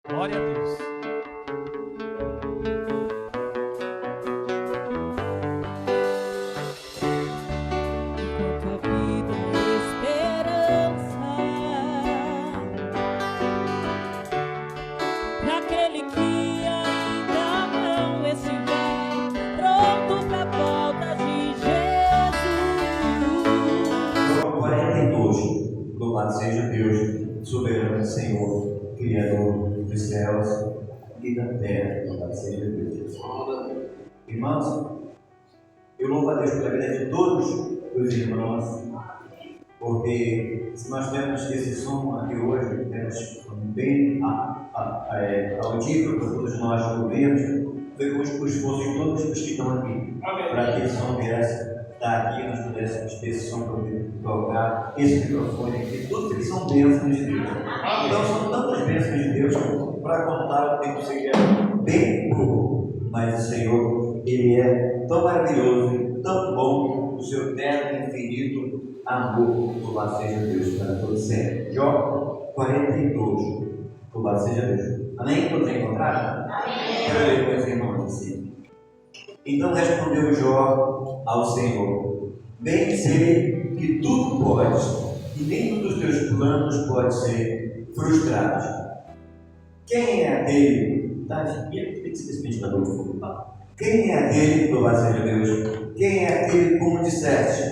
Glória a Deus. Enquanto a vida é esperança pra aquele que ainda não estiver pronto pra volta de Jesus. João 42. Louvado seja Deus, soberano Senhor, Criador dos céus e da terra. Louvado seja Deus. Irmãos, eu louvo a Deus pela vida de todos os irmãos, porque se nós temos esse som aqui hoje, temos bem audível para todos nós ouvirmos, foi com o esforço de todos os que estão aqui, para que esse som viesse daqui, nós pudéssemos ter esse som para poder tocar, esse microfone aqui, tudo que são bênçãos de Deus. Então são tantas bênçãos de Deus, para contar o tempo seria bem pouco, mas o Senhor, Ele é tão maravilhoso, tão bom, o seu eterno e infinito amor, louvado seja Deus para todos sempre. Jó 42, louvado seja Deus. Amém? Todos encontraram? Amém. Quero ler com os irmãos assim. Então respondeu Jó ao Senhor: bem sei que tudo podes, e nenhum dos teus planos pode ser frustrado. Quem é aquele? Quem é aquele, louvado seja Deus? Quem é aquele, como disseste,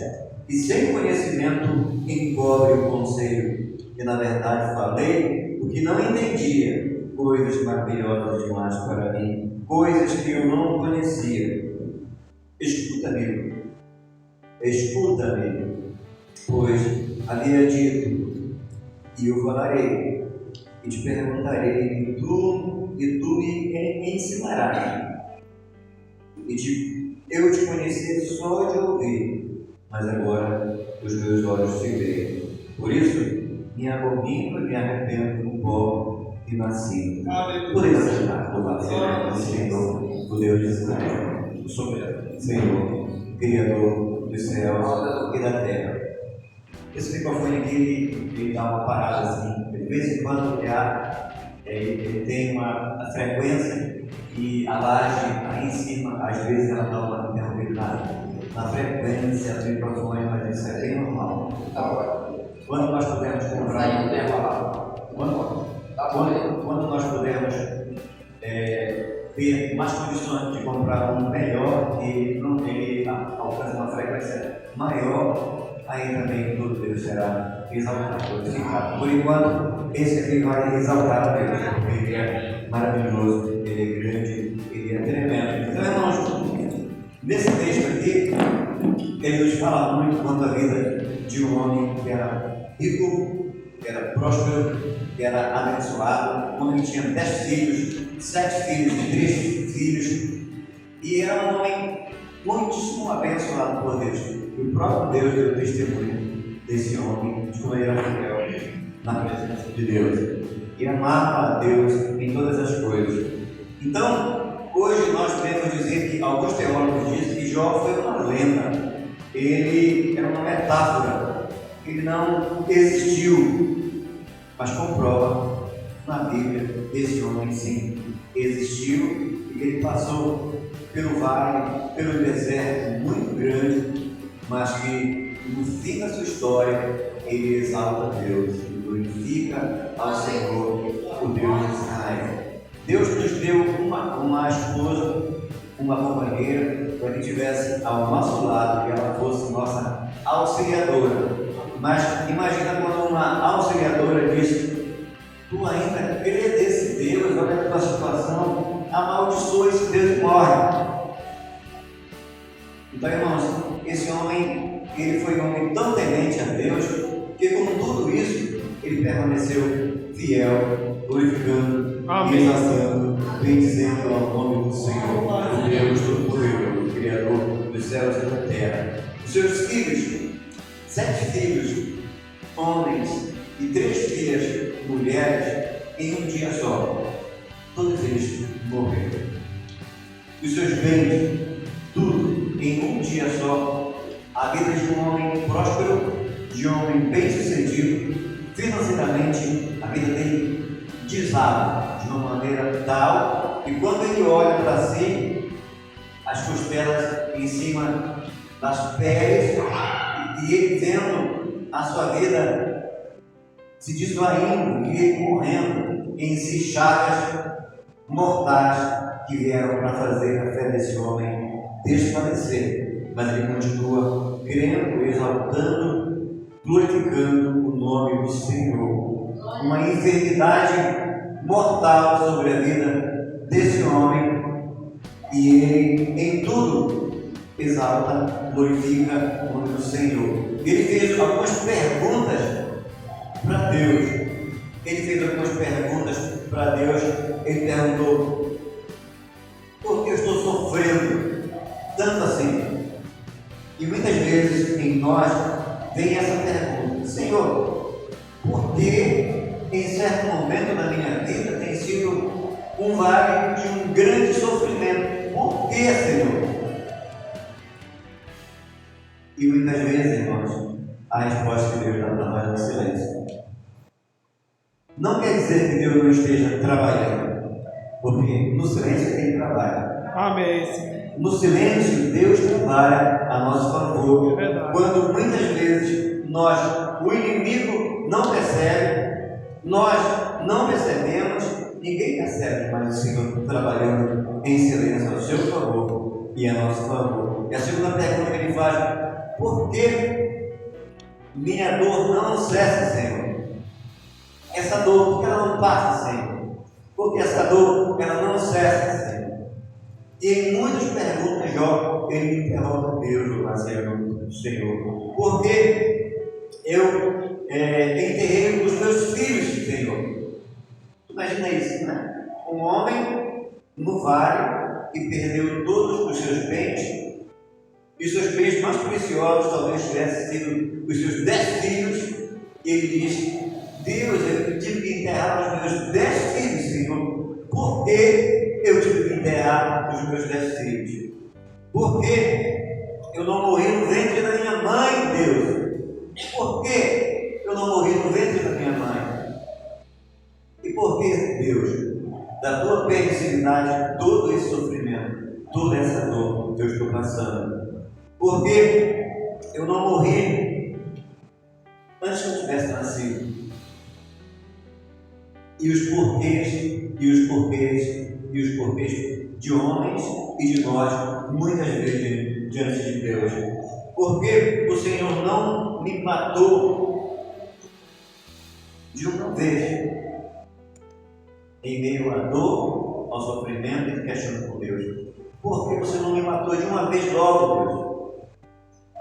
e sem conhecimento encobre o conselho? E na verdade falei o que não entendia, coisas maravilhosas demais para mim, coisas que eu não conhecia. Escuta-me, pois havia dito, e eu falarei, e te perguntarei, e tu me ensinarás. Eu te conheci só de ouvir, mas agora os meus olhos te veem. Por isso, me abomino e me arrependo do pó que nasci. Podemos sentar, louvado seja o Senhor, o Deus de Israel, o soberano Senhor, Criador dos céus e da terra. Esse microfone aqui, ele dá uma parada assim, de vez em quando ele tem uma frequência e a laje aí em cima, às vezes ela dá uma interrompida na frequência do microfone, mas isso é bem normal. Quando nós pudermos comprar quando nós pudermos ter mais condições de comprar um melhor e ele alcança uma frequência maior, aí também tudo Deus será exaltado. Por enquanto, esse aqui vai exaltar a Deus, porque Ele é maravilhoso, Ele é grande, Ele é tremendo. Então, irmãos, nesse texto aqui, ele nos fala muito quanto a vida de um homem que era rico, que era próspero, que era abençoado, um homem que tinha 10 filhos, 7 filhos e 3 filhos, e era um homem muitíssimo abençoado por Deus. E o próprio Deus deu testemunho desse homem, de como ele era fiel na presença de Deus e amava a Deus em todas as coisas. Então, hoje nós podemos dizer que alguns teólogos dizem que Jó foi uma lenda, ele era uma metáfora, ele não existiu, mas comprova na Bíblia esse homem sim existiu e ele passou pelo vale, pelo deserto muito grande, mas que no fim da sua história ele exalta a Deus e glorifica ao Senhor, o Deus de Israel. Deus nos deu uma esposa, uma companheira, para que estivesse ao nosso lado, que ela fosse nossa auxiliadora. Mas imagina quando uma auxiliadora diz: tu ainda crê desse Deus, olha a tua situação, amaldiçoa esse Deus e morre. Então, irmãos, esse homem, ele foi um homem tão temente a Deus, que com tudo isso, ele permaneceu fiel, glorificando, exaltando, bendizendo ao nome do Senhor, o Deus Todo-Poderoso, Criador dos céus e da terra. Os seus filhos, 7 filhos, homens, e 3 filhas, mulheres, em um dia só, todos eles morreram. Os seus bens, tudo, em um dia só, a vida de um homem próspero, de um homem bem-sucedido, financeiramente, a vida dele desaba de uma maneira tal que quando ele olha para si, as costelas em cima das peles, e ele vendo a sua vida se desvaindo e ele morrendo em si chagas mortais que vieram para fazer a fé desse homem desfalecer. Mas ele continua crendo, exaltando, glorificando o nome do Senhor. Uma enfermidade mortal sobre a vida desse homem, e ele em tudo exalta, glorifica o nome do Senhor. Ele fez algumas perguntas para Deus. Ele fez algumas perguntas para Deus. Ele perguntou: por que eu estou sofrendo tanto assim? E muitas vezes em nós vem essa pergunta: Senhor, por que em certo momento da minha vida tem sido um vale de um grande sofrimento? Por que, Senhor? E muitas vezes, irmãos, a resposta que Deus dá para nós é no silêncio. Não quer dizer que Deus não esteja trabalhando, porque no silêncio Ele trabalha. Amém. No silêncio, Deus trabalha a nosso favor. É verdade. Quando muitas vezes o inimigo não percebe, nós não percebemos, ninguém percebe, mas o Senhor trabalhando em silêncio ao seu favor e a nosso favor. E a segunda pergunta que ele faz: por que minha dor não cessa, Senhor? Essa dor, por que ela não passa, Senhor? Porque essa dor, ela não cessa, Senhor. E em muitas perguntas, Jó, ele interroga Deus, o Senhor. Porque eu enterrei os meus filhos, Senhor. Imagina isso, né? Um homem no vale que perdeu todos os seus bens, e os seus bens mais preciosos talvez tivessem sido os seus 10 filhos, e ele diz: Deus, eu tive que enterrar os meus 10 filhos, Senhor. Por que eu tive que enterrar os meus 10 filhos? Por que eu não morri no ventre da minha mãe, Deus? Por que eu não morri no ventre da minha mãe? E por que, Deus, da tua permissividade, todo esse sofrimento, toda essa dor que eu estou passando? Por que eu não morri antes que eu tivesse nascido? E os porquês, e os porquês, e os porquês de homens e de nós, muitas vezes diante de Deus. Porque o Senhor não me matou de uma vez, em meio à dor, ao sofrimento, e questionando com Deus. Por que você não me matou de uma vez logo, Deus?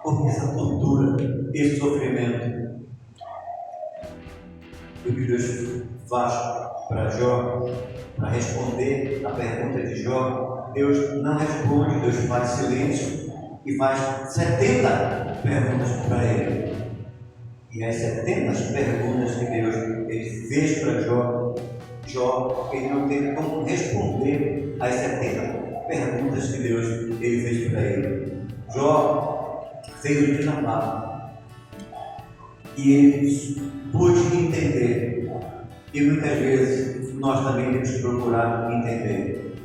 Porque essa tortura, esse sofrimento, o que Deus faz para Jó, para responder a pergunta de Jó, Deus não responde, Deus faz silêncio e faz 70 perguntas para ele. E as 70 perguntas que Deus ele fez para Jó, ele não teve como responder às 70 perguntas que Deus ele fez para ele. Jó fez o desabafo e ele pôde entender. E muitas vezes nós também temos que procurar entender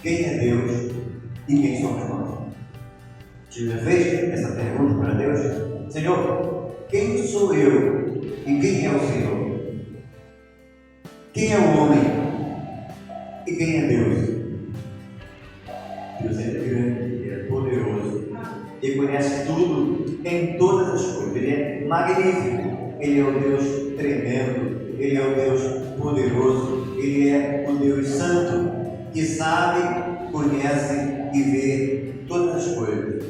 quem é Deus e quem somos nós. Você já fez essa pergunta para Deus? Senhor, quem sou eu e quem é o Senhor? Quem é o homem e quem é Deus? Deus é grande, Ele é poderoso, Ele conhece tudo em todas as coisas, Ele é magnífico, Ele é o Deus tremendo, Ele é o Deus poderoso, Ele é o Deus santo, que sabe, conhece e vê todas as coisas.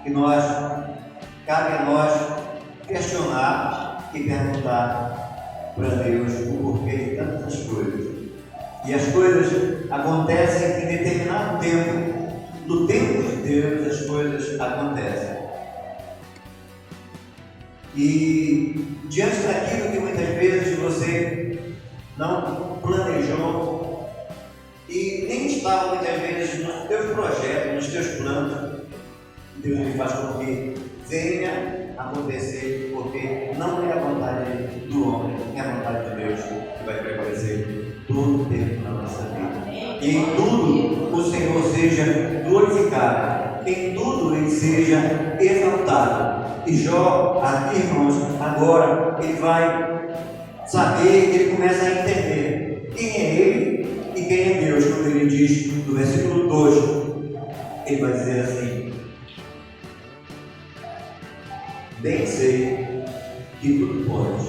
E cabe a nós questionar e perguntar para Deus o porquê de tantas coisas. E as coisas acontecem em determinado tempo. No tempo de Deus as coisas acontecem. E diante daquilo que muitas vezes você não planejou e nem estava muitas vezes nos teus projetos, nos teus planos, Deus ele faz com que venha acontecer, porque não é a vontade do homem, é a vontade de Deus. vai prevalecer todo o tempo na nossa vida. E em tudo o Senhor seja glorificado, em tudo Ele seja exaltado. E Jó, aqui, irmãos, agora ele vai saber, ele começa a entender quem é ele e quem é Deus. Quando ele diz no versículo 2, ele vai dizer assim: bem sei que tudo pode,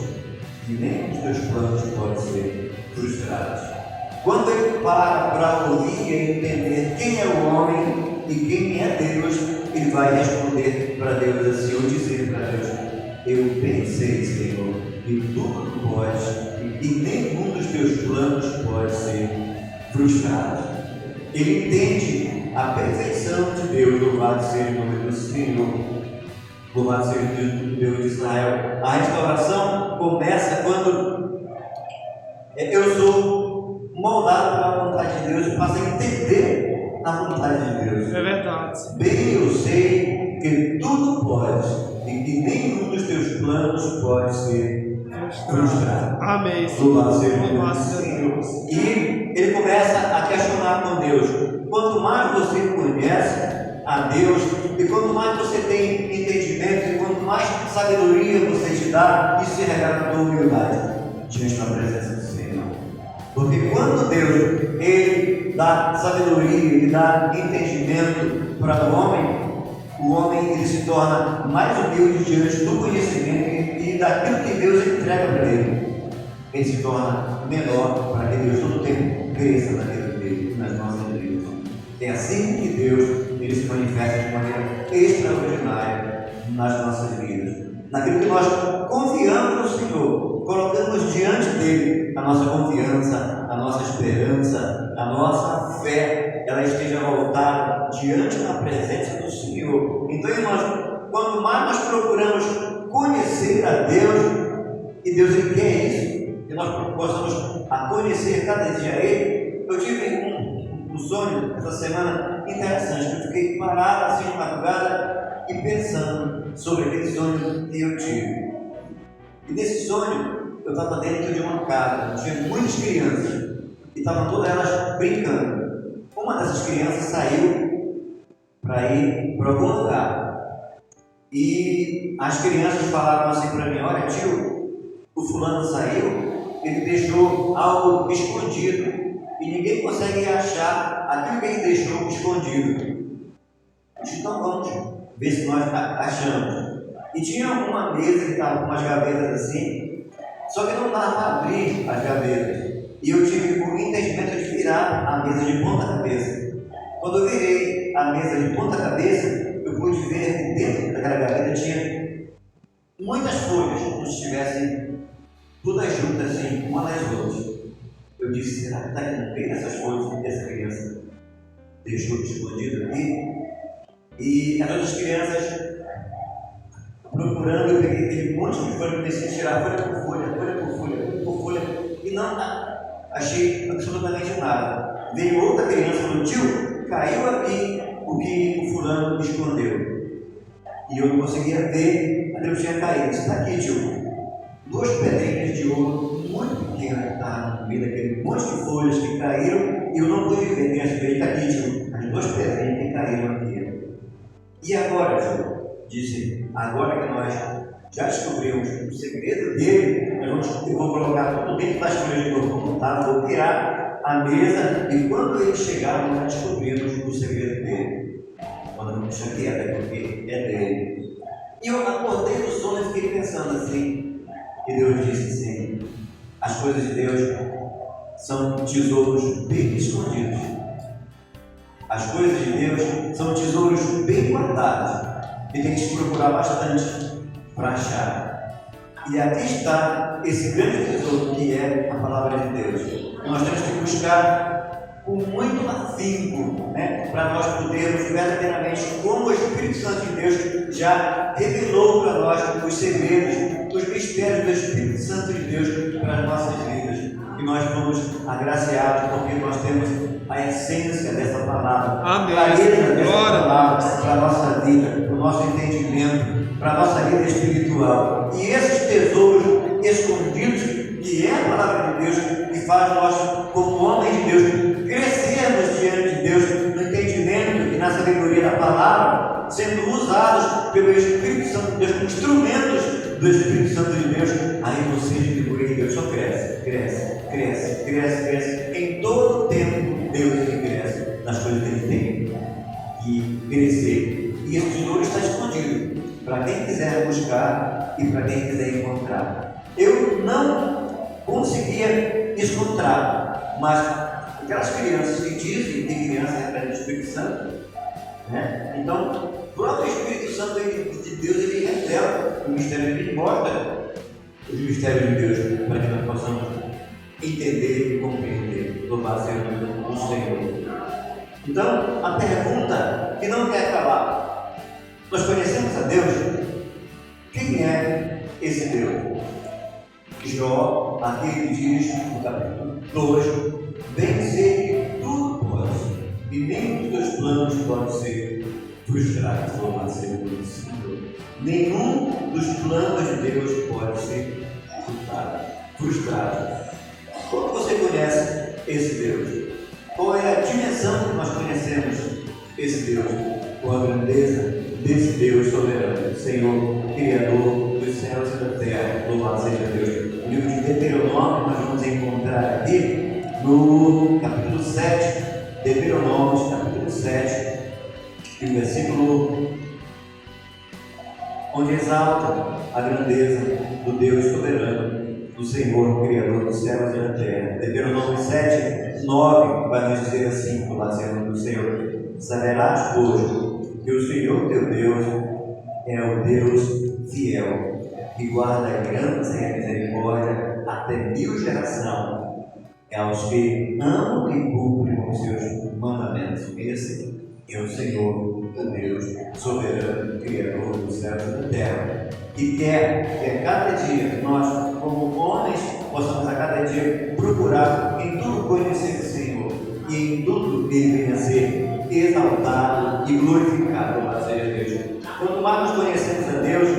e nem os teus planos podem ser frustrados. Quando ele para ouvir e entender quem é o homem e quem é Deus, ele vai responder para Deus assim, ou dizer para Deus: eu pensei, Senhor, que tudo pode e nenhum dos teus planos pode ser frustrado. Ele entende a perfeição de Deus. Louvado seja o nome do Senhor, louvado seja o Deus de Israel. A restauração começa quando eu sou moldado pela vontade de Deus e passo a entender a vontade de Deus. É verdade. Bem eu sei que tudo pode e que nenhum dos teus planos pode ser frustrado. Amém. Louvado seja o Senhor. E ele começa a questionar com Deus. Quanto mais você conhece a Deus, e quanto mais você tem entendimento, e quanto mais sabedoria você te dá, isso se revela a tua humildade diante da presença do Senhor. Porque quando Deus ele dá sabedoria, ele dá entendimento para o homem ele se torna mais humilde diante do conhecimento e daquilo que Deus entrega para ele. Ele se torna menor para que Deus todo o tempo cresça naquilo dele, nas nossas vidas. É assim que Deus ele se manifesta de maneira extraordinária nas nossas vidas. Naquilo que nós confiamos no Senhor, colocamos diante dele a nossa confiança, a nossa esperança, a nossa fé, ela esteja voltada diante da presença do Senhor. Então, irmãos, quanto mais nós procuramos conhecer a Deus, e Deus ele quer isso, que nós possamos a conhecer cada dia Ele. Eu tive um sonho essa semana interessante, eu fiquei parado assim de madrugada e pensando sobre aquele sonho que eu tive. E nesse sonho, eu estava dentro de uma casa, tinha muitas crianças, e estavam todas elas brincando. Uma dessas crianças saiu para ir para algum lugar. E as crianças falaram assim para mim: olha, tio, o fulano saiu, ele deixou algo escondido, e ninguém consegue achar aquilo que ele deixou escondido. Então vamos ver se nós achamos. E tinha uma mesa que estava com umas gavetas assim, só que não dava para abrir as gavetas. E eu tive o entendimento de virar a mesa de ponta cabeça. Quando eu virei a mesa de ponta cabeça, eu pude ver que dentro daquela gaveta tinha muitas folhas, como se estivessem todas juntas assim, uma nas outras. Eu disse: será que está aqui no meio dessas folhas que essa criança deixou escondido aqui? E as outras crianças procurando, eu peguei aquele monte de folha, comecei a tirar folha por folha, folha por folha, folha por folha, e não achei absolutamente nada. Veio outra criança e falou: tio, caiu aqui o que o fulano escondeu. E eu não conseguia ver, mas eu tinha caído. Está aqui, tio. 2 pedrinhas de ouro muito pequenas que estavam no meio daquele monte de folhas que caíram, e eu não pude ver. Tem as pedrinhas aqui, tio. As 2 pedrinhas que caíram aqui. E agora, tio? Disse: agora que nós já descobrimos o segredo dele, eu vou colocar tudo dentro das folhas de ouro montadas, vou tirar a mesa, e quando ele chegar, nós descobrimos o segredo dele. Quando eu me deixa quieto, porque é dele. E eu acordei do sono e fiquei pensando assim, e Deus disse assim: as coisas de Deus são tesouros bem escondidos. As coisas de Deus são tesouros bem guardados, e tem que se procurar bastante para achar. E aqui está esse grande tesouro que é a palavra de Deus. E nós temos que buscar com muito afinco, para nós podermos verdadeiramente, como o Espírito Santo de Deus já revelou para nós os segredos, os mistérios do Espírito Santo de Deus para as nossas vidas. E nós fomos agraciados porque nós temos a essência dessa palavra, a clareza dessa palavra para a nossa vida, para o nosso entendimento, para a nossa vida espiritual. E esses tesouros escondidos que Se é a palavra de Deus que faz nós, como homens de Deus, crescermos diante de Deus no entendimento e na sabedoria da palavra, sendo usados pelo Espírito Santo de Deus, como instrumentos do Espírito Santo de Deus, aí você de figura de Deus só cresce. Em todo o tempo, Deus ele cresce nas coisas que ele tem que crescer. E esse tesouro está escondido para quem quiser buscar e para quem quiser encontrar. Eu não conseguia encontrar, mas aquelas crianças que dizem que criança é do Espírito Santo, né? Então, o próprio Espírito Santo de Deus, ele revela o mistério, ele mostra os mistérios de Deus para que nós possamos entender e compreender. Louvado seja o Senhor. Então, a pergunta que não quer calar: nós conhecemos a Deus? Quem é esse Deus? Jó, aqui ele diz no capítulo 2: bem sei que tudo pode, e nenhum dos teus planos pode ser frustrado. Louvado seja o Senhor. Nenhum dos planos de Deus pode ser frustrado. Como você conhece esse Deus? Qual é a dimensão que nós conhecemos esse Deus? Qual a grandeza desse Deus soberano, Senhor, Criador dos céus e da terra? Louvado seja Deus. O livro de Deuteronômio nós vamos encontrar aqui no capítulo 7, Deuteronômio, capítulo 7, e o versículo onde exalta a grandeza do Deus soberano, do Senhor, Criador dos céus e da terra. Deuteronômio 7, 9 vai nos dizer assim, louvado seja o Senhor: saberás, pois, que o Senhor teu Deus é o Deus fiel, que guarda a aliança e a misericórdia até 1000 gerações, aos que amam e cumprem os seus mandamentos. Esse é o Senhor, o Deus soberano, Criador dos céus e da terra, que quer que a cada dia nós, como homens, possamos a cada dia procurar em tudo conhecer o Senhor, e em tudo Ele venha a ser exaltado e glorificado. Louvado seja Deus. Quanto mais nós conhecemos a Deus,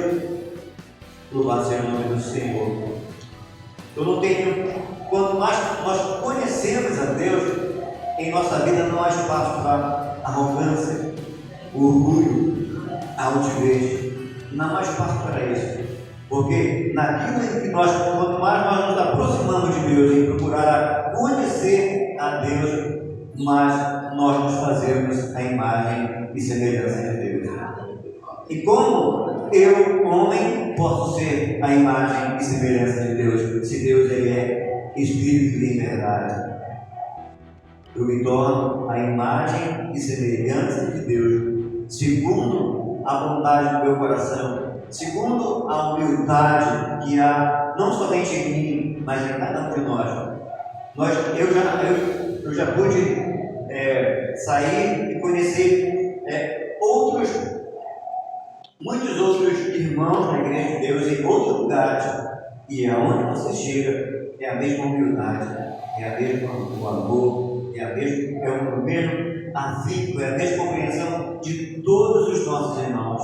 louvado seja o nome do Senhor. Quanto mais nós conhecemos a Deus, em nossa vida não há espaço para arrogância, orgulho, altivez. Não há espaço para isso. Porque naquilo em que nós, quanto mais nós nos aproximamos de Deus e procurar conhecer a Deus, mais nós nos fazemos a imagem e semelhança de Deus. E como eu, homem, posso ser a imagem e semelhança de Deus, se Deus ele é Espírito e verdade? Eu me torno a imagem e semelhança de Deus, segundo a vontade do meu coração, segundo a humildade que há não somente em mim, mas em cada um de nós. Eu já pude sair e conhecer muitos outros irmãos na igreja de Deus em outros lugares, e aonde você chega é a mesma humildade, é a mesma o amor, é o mesmo afinco, é a mesma compreensão de todos os nossos irmãos.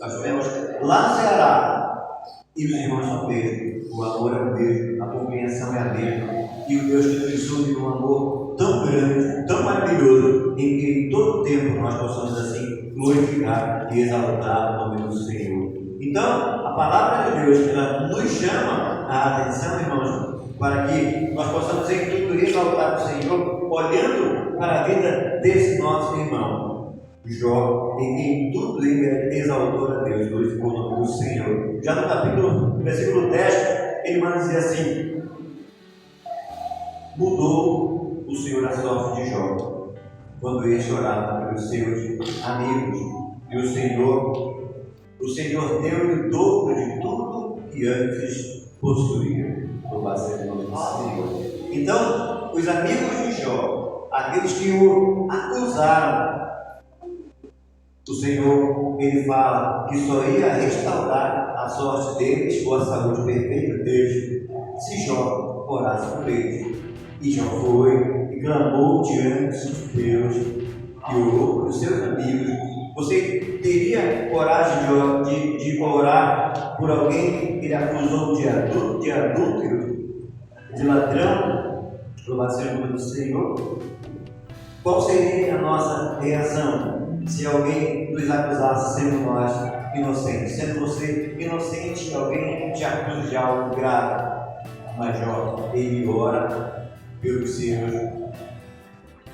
Nós vemos lá no Ceará, e os irmãos são mesmos, o amor é o mesmo, a compreensão é a mesma, e o Deus que nos une num amor tão grande, tão maravilhoso, em que em todo tempo nós possamos assim glorificar e exaltar o nome do Senhor. Então, a palavra de Deus, ela nos chama a atenção, irmãos, para que nós possamos em tudo exaltar o Senhor, olhando para a vida desse nosso irmão Jó, em que em tudo ele exaltou a Deus, glorificou o nome do Senhor. Já no versículo 10, ele manda dizer assim: mudou o Senhor a sorte de Jó, quando ele chorava pelos seus amigos, e o Senhor deu-lhe o dobro de tudo que antes possuía. Louvado seja o nome do Senhor. Então, os amigos de Jó, aqueles que o acusaram, o Senhor, ele fala que só ia restaurar a sorte deles, ou a saúde perfeita deles, se Jó orasse por eles. E Jó foi e clamou diante de Deus que orou para os seus amigos, você teria coragem de orar por alguém que ele acusou de adúltero, de ladrão? Louvado seja o nome do Senhor. Qual seria a nossa reação se alguém nos acusasse, sendo nós inocentes? Sendo você inocente, alguém te acusa de algo grave. Mas Jó, ele ora pelos seus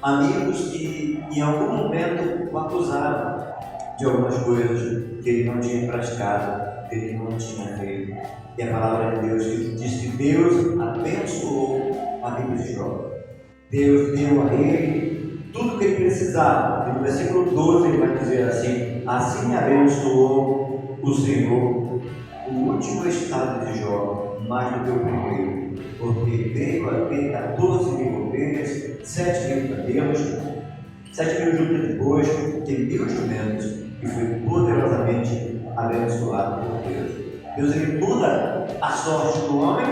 amigos que em algum momento o acusaram de algumas coisas que ele não tinha praticado, que ele não tinha feito. E a palavra de Deus diz que Deus abençoou a vida de Jó. Deus deu a ele tudo que ele precisava. E no versículo 12 ele vai dizer assim: assim abençoou o Senhor o último estado de Jó, mais do que o primeiro, porque veio a ter 14 mil ovelhas, 7 mil camelos, 7 mil juntas de bois e 1.000 jumentos, e foi poderosamente abençoado por Deus. Deus ele muda a sorte do homem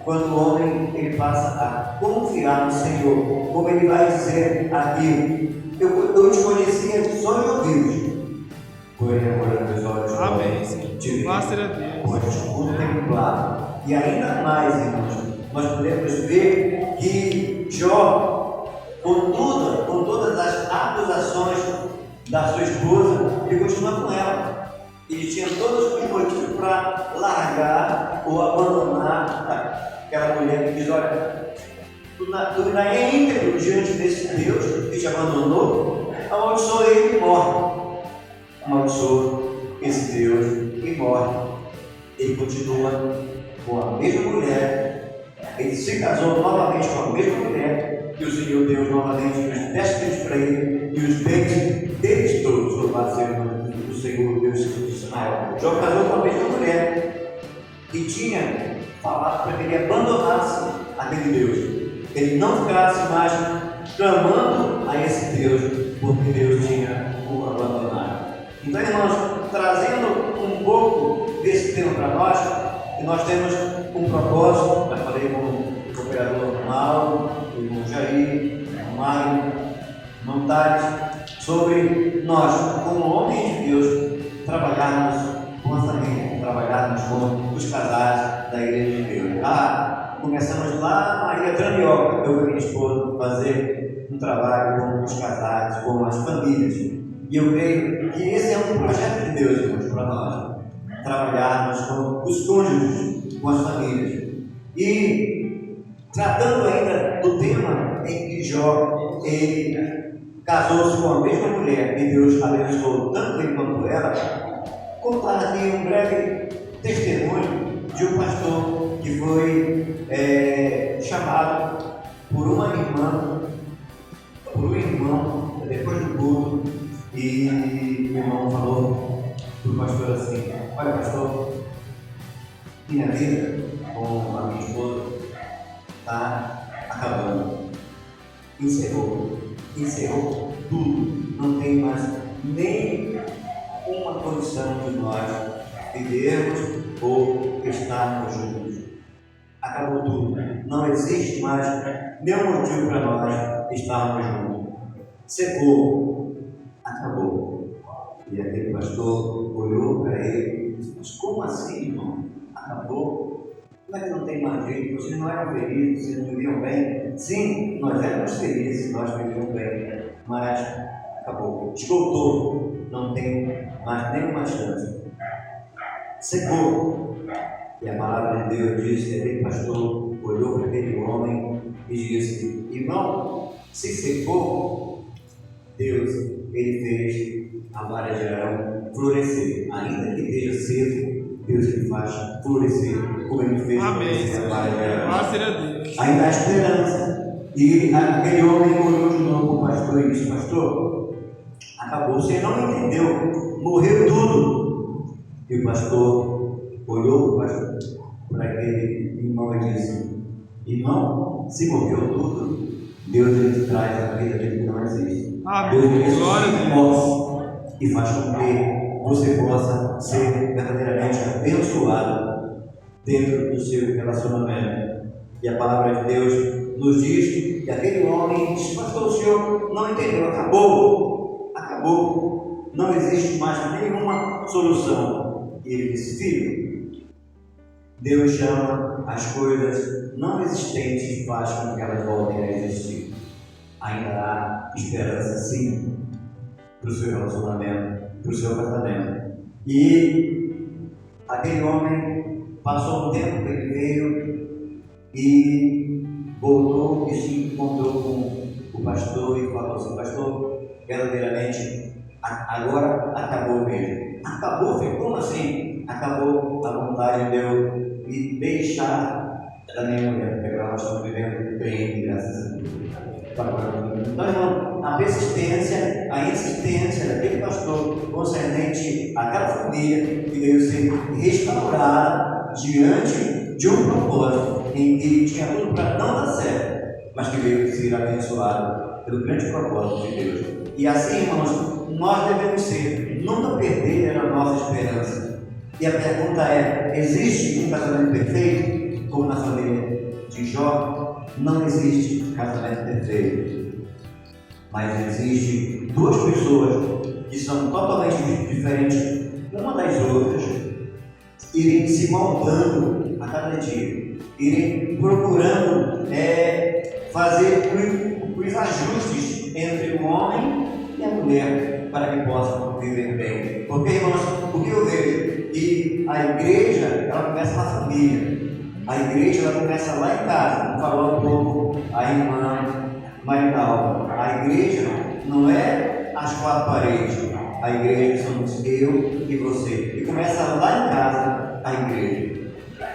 quando o homem ele passa a confiar no Senhor. Como ele vai dizer aqui: eu te conhecia só de ouvidos, porém agora meus olhos te veem. Pois contemplado. E ainda mais, irmãos, nós podemos ver que Jó, com todas as acusações da sua esposa, ele continua com ela. Ele tinha todos os motivos para largar ou abandonar aquela mulher que diz: olha, tu ainda é íntegro diante desse Deus que te abandonou, amaldiçoa ele e morre. Amaldiçoa esse Deus e morre. Ele continua com a mesma mulher, ele se casou novamente com a mesma mulher, e o Senhor Deus novamente os 10 filhos para ele, e os bens deles todos. Louvado seja o nome do Senhor Deus de Israel. Jó casou com a mesma mulher, que tinha falado para que ele abandonasse aquele Deus, que ele não ficasse mais clamando a esse Deus, porque Deus tinha o abandonado. Então, irmãos, trazendo um pouco desse tema para nós, que nós temos um propósito. Já falei com o cooperador Mauro, o irmão Jair, o Mário, o irmão Tales, sobre nós, como homens de Deus, trabalharmos com a família, trabalharmos com os casais da Igreja de Deus. Começamos lá na Maria Tramioca, eu e minha esposa, fazer um trabalho com os casais, com as famílias. E eu creio que esse é um projeto de Deus, irmãos, para nós. Trabalharmos com os cônjuges, com as famílias. E tratando ainda do tema em que Jó ele casou-se com a mesma mulher e Deus abençoou tanto ele quanto ela, contar aqui um breve testemunho de um pastor que foi chamado por uma irmã, por um irmão, depois do culto, e o irmão falou para o pastor assim: olha, pastor, minha vida com a minha esposa está acabando. Encerrou tudo, não tem mais nem uma condição de nós vivermos ou estarmos juntos. Acabou tudo, não existe mais nenhum motivo para nós estarmos juntos. Secou, acabou. E aquele pastor olhou para ele e disse: mas como assim, irmão? Acabou? Como é que não tem mais jeito? Vocês não eram felizes, vocês não viviam bem? Sim, nós éramos felizes, nós vivíamos bem, mas acabou. Esgotou, não tem mais nenhuma chance. Secou. E a palavra de Deus diz que aquele pastor olhou para aquele homem e disse: irmão, se secou, Deus, ele fez a vara de Arão florescer. Ainda que esteja seco, Deus ele faz florescer, como ele fez a vara de Arão. Ainda há esperança. E aquele homem olhou de novo para o pastor e disse: pastor, acabou, você não entendeu, morreu tudo. E o pastor olhou para aquele irmão e disse: irmão, se morreu tudo, Deus ele traz a vida dele que não existe. Deus ele ressuscita e faz com que você possa ser verdadeiramente abençoado dentro do seu relacionamento. E a palavra de Deus nos diz que aquele homem disse: pastor, o senhor não entendeu, acabou. acabou, não existe mais nenhuma solução. E ele disse: filho, Deus chama as coisas não existentes e faz com que elas voltem a existir. Ainda há esperança, sim, para o seu relacionamento, para o seu casamento. E aquele homem passou um tempo que ele veio e voltou e se encontrou com o pastor e falou assim: pastor, verdadeiramente agora acabou mesmo. Acabou, filho? Como assim? Acabou a vontade de eu me deixar da minha mulher, porque agora nós estamos vivendo bem, graças a Deus. Então, irmão, a persistência, a insistência daquele pastor concernente àquela família que veio ser restaurada diante de um propósito em que tinha tudo para não dar certo, mas que veio ser abençoado pelo grande propósito de Deus. E assim, irmãos, nós devemos ser, nunca perder a nossa esperança. E a pergunta é: existe um casamento perfeito, como na família de Jó? Não existe casamento perfeito, mas existe duas pessoas que são totalmente diferentes uma das outras, irem se moldando a cada dia, irem procurando fazer os ajustes entre o homem e a mulher para que possam viver bem. Porque, irmãos, o que eu vejo? Que a igreja, ela começa na família. A igreja, ela começa lá em casa. Falou um pouco a irmã Marinalva. A igreja não é as quatro paredes. A igreja somos eu e você. E começa lá em casa a igreja.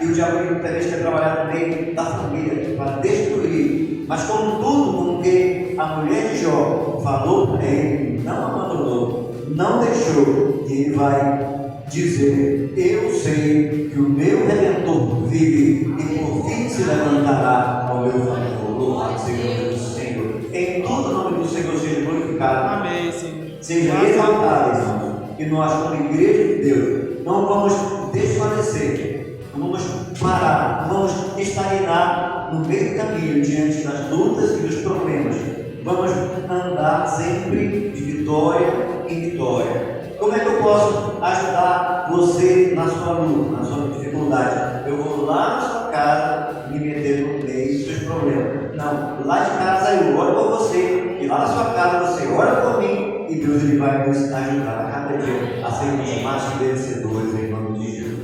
E o diabo muitas vezes quer trabalhar no meio da família para destruir. Mas como tudo, como que a mulher de Jó falou para ele, não abandonou, não deixou, e ele vai dizer: eu sei que o meu Redentor vive e por fim se levantará ao meu favor. Louvado seja o nome do Senhor. Em todo o nome do Senhor seja glorificado. Amém, Senhor. Seja exaltado, irmãos. E nós, como igreja de Deus, não vamos desfalecer, não vamos parar, não vamos estagnar no meio do caminho diante das lutas e dos problemas. Vamos andar sempre de vitória em vitória. Como é que eu posso ajudar você na sua luta, na sua dificuldade? Eu vou lá na sua casa me meter no meio dos seus problemas. Não, lá de casa eu oro por você, e lá na sua casa você ora por mim, e Deus ele vai nos ajudar a cada dia a sermos mais vencedores em nome de Jesus.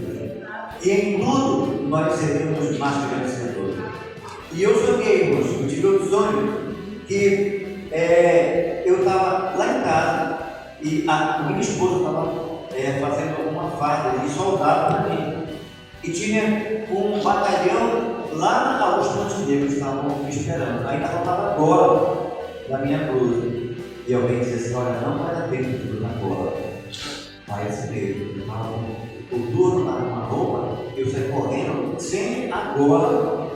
E em tudo nós seremos mais vencedores. E eu sonhei, irmãos, eu tive outro sonho, que eu estava lá em casa e a minha esposa estava fazendo uma farda de soldado para mim. E tinha um batalhão lá na Augusto Montenegro que estavam me esperando. Ainda faltava gola da minha blusa. E alguém disse assim: olha, não vai dar tempo de na gola. Vai assim mesmo. O turno estava numa roupa, eu saí correndo sem a gola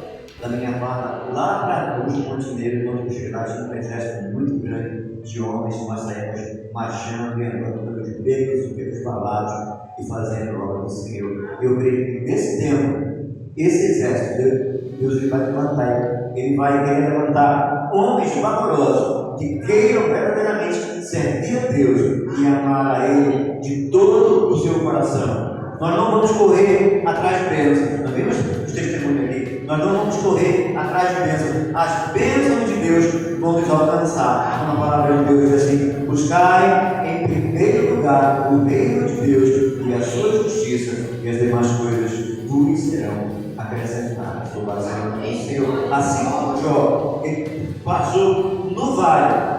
da minha farda lá para Augusto Montenegro. Quando eu cheguei lá, tinha um exército muito grande de homens que nós saímos marchando e andando pelos becos e pelos valados e fazendo a obra do Senhor. Eu creio que nesse tempo, esse exército, Deus ele vai levantar, ele vai querer levantar homens valorosos que queiram verdadeiramente servir a Deus e amar a Ele de todo o seu coração. Nós não vamos correr atrás de bênçãos. Nós vimos os testemunhos aqui. Nós não vamos correr atrás de bênçãos. As bênçãos de Deus vão nos alcançar. Como a palavra de Deus diz assim: buscai em primeiro lugar o reino de Deus e a sua justiça, e as demais coisas vos serão acrescentadas. Louvado seja o nome do Senhor. Assim como Jó, ele passou no vale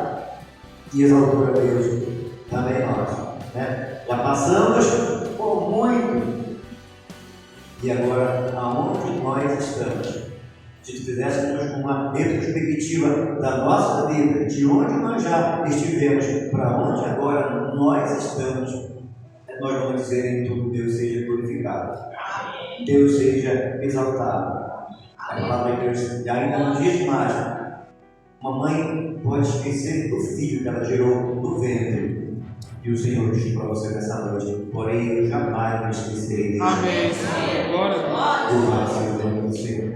e exaltou a Deus, também nós, né? Já passamos por muito, e agora aonde nós estamos? Se fizéssemos uma retrospectiva da nossa vida, de onde nós já estivemos, para onde agora nós estamos, nós vamos dizer: em tudo Deus seja glorificado, Deus seja exaltado. A palavra de Deus ainda não diz mais: uma mãe pode esquecer do filho que ela gerou no ventre. E o Senhor diz para você nessa noite: porém eu jamais me esquecerei dele. Amém, Senhor. Glória a Deus.